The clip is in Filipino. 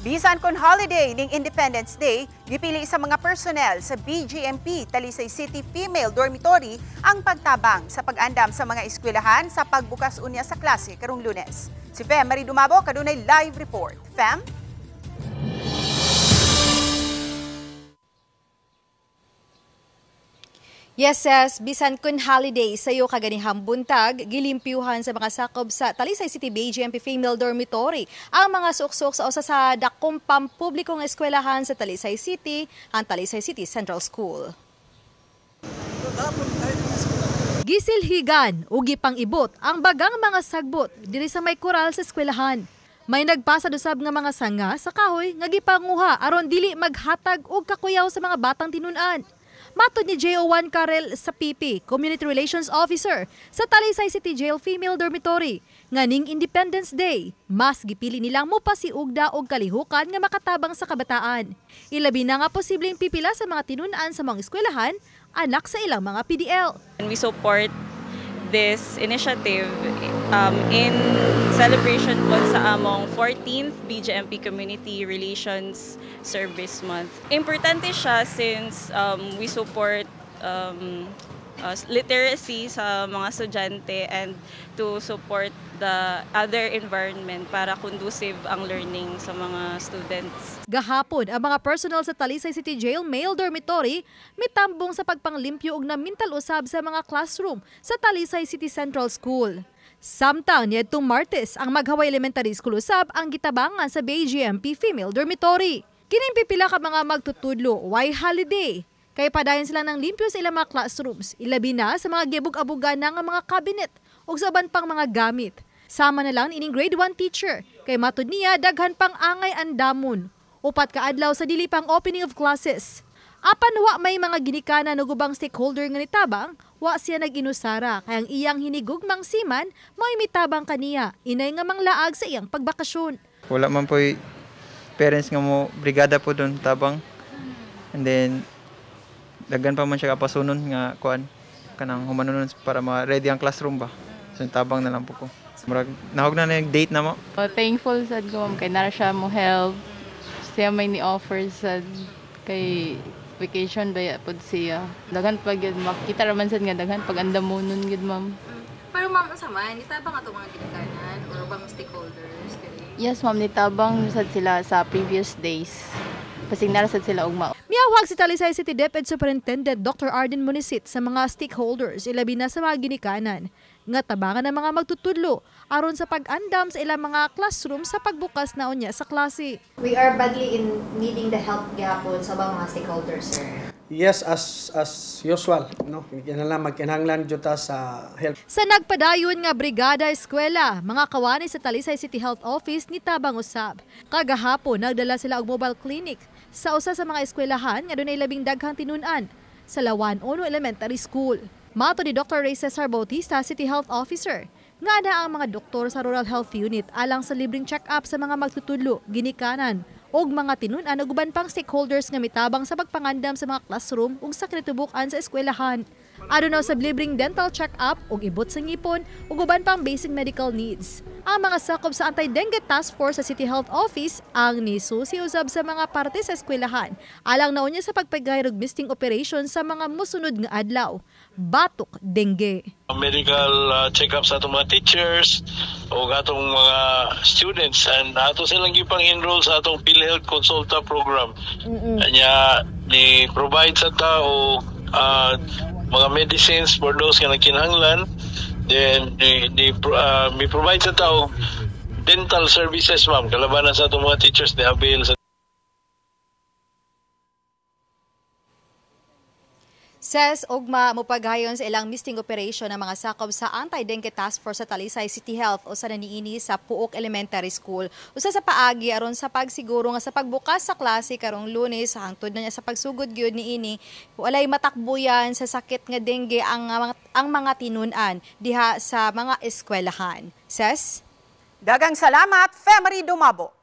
Bisan kon holiday ning Independence Day, gipili sa mga personnel sa BGMP Talisay City Female Dormitory ang pagtabang sa pag-andam sa mga eskwelahan sa pagbukas unya sa klase karong Lunes. Si Fem Marie Dumabo kadunay live report. Fem? Yes, bisan kun holiday sayo kaganihang buntag, gilimpyuhan sa mga sakob sa Talisay City BGMP Female Dormitory ang mga suksok sa usa sa dakong pampublikong eskwelahan sa Talisay City, ang Talisay City Central School. Gisilhigan o gipang-ibot ang bagang mga sagbot diri sa may koral sa eskwelahan. May nagpasadusab nga mga sanga sa kahoy nga gipanguha aron dili maghatag og kakuyaw sa mga batang tinunan. Matod ni Jo1 Karel sa PP, Community Relations Officer sa Talisay City Jail Female Dormitory, nga ning Independence Day, mas gipili nilang mopasiugda og kalihukan nga makatabang sa kabataan. Ilabi na nga posibleng pipila sa mga tinunan sa mga eskwelahan, anak sa ilang mga PDL. And we support this initiative in celebration po sa among 14th BGMP Community Relations Service Month. Importante siya since we support literacy sa mga estudyante and to support the other environment para conducive ang learning sa mga students. Gahapon, ang mga personnel sa Talisay City Jail Male Dormitory mitambong sa pagpanglimpyo og namintal usab sa mga classroom sa Talisay City Central School. Samtang niadtong Martes, ang Maghaway Elementary School usab ang gitabangan sa BGMP Female Dormitory. Kining pipila ka mga magtutudlo, why holiday? Kay padayon sila ng limpyo sa ilang mga classrooms, ilabi na sa mga gibug-abugan ng mga cabinet o sa uban pang mga gamit. Sama na lang ining grade 1 teacher, kay matud niya daghan pang angay andamon. Upat ka adlaw sa dili pang opening of classes. Apan wa may mga ginikanan o gubang stakeholder nga nitabang, wa siya nag-inusara kay ang iyang hinigugmang siman may mitabang kaniya, inay nga manglaag sa iyang pagbakasyon. Wala man po parents nga mo brigada po doon tabang. And then daghan pa man siya kapasunon nga kuan kanang humanon para ma-ready ang classroom ba. So tabang na lang po ko. Murag nahog na yung date na mo. Thankful sad ko kay nara siya mo help. Siya may ni-offer sad kay vacation ba pod siya. Daghan pag makita raman sad nga daghan pag andamonon gid ma'am. Pero ma'am sama, nitabang ato mga ginikanan or bang stakeholders kay? Yes ma'am, nitabang sad sila sa previous days. Kasi narasad sila ugma. Miyawag si Talisay City DepEd Superintendent Dr. Arden Munisit sa mga stakeholders ilabi na sa mga ginikanan nga tabangan ng mga magtutudlo aron sa pag-andam sa ilang mga classroom sa pagbukas na unya sa klase. We are badly in needing the help gapon sa mga stakeholders, sir. Yes, as usual, no. Magkinahanglan jud ta sa help. Sa nagpadayon nga brigada eskwela, mga kawani sa Talisay City Health Office nitabang usab. Kagahapon nagdala sila og mobile clinic sa usa sa mga eskwelahan nga dunay labing daghang tinunan sa Lawan Ono Elementary School. Mato ni Dr. Ray Cesar Bautista, City Health Officer, nga na ang mga doktor sa Rural Health Unit alang sa libreng check-up sa mga magtutudlo, ginikanan, og mga tinunan ug uban pang stakeholders nga mitabang sa pagpangandam sa mga classroom ug sa kinatubukan sa eskwelahan. Aduna sa libreng dental check-up ug ibot sa ngipon ug uban pang basic medical needs. Ang mga sakop sa Anti-Dengue Task Force sa City Health Office ang nisusi-usab sa mga parte sa eskwelahan alang na unya sa pagpagayad og misting operation sa mga musunod nga adlaw. Batok, dengue. Medical check-up sa atong mga teachers o atong mga students and ato silang gipang-enroll sa atong PhilHealth Consulta program. Kanya ni provide sa tao mga medicines for those nga nagkinahanglan. Then may provide sa tao dental services ma'am kalabanan sa atong mga teachers ni avail sa Ses ugma mopaghayon sa ilang misting operation ng mga sakob sa Anti-Dengue Task Force sa Talisay City Health o sa naniini sa Puok Elementary School. Usa sa paagi aron sa pagsiguro nga sa pagbukas sa klase karong Lunes hangtod na niya sa pagsugod gyud niini walay matakbuyan sa sakit nga dengue ang mga tinunan diha sa mga eskwelahan. Ses? Dagang salamat, Fem Marie Dumabo.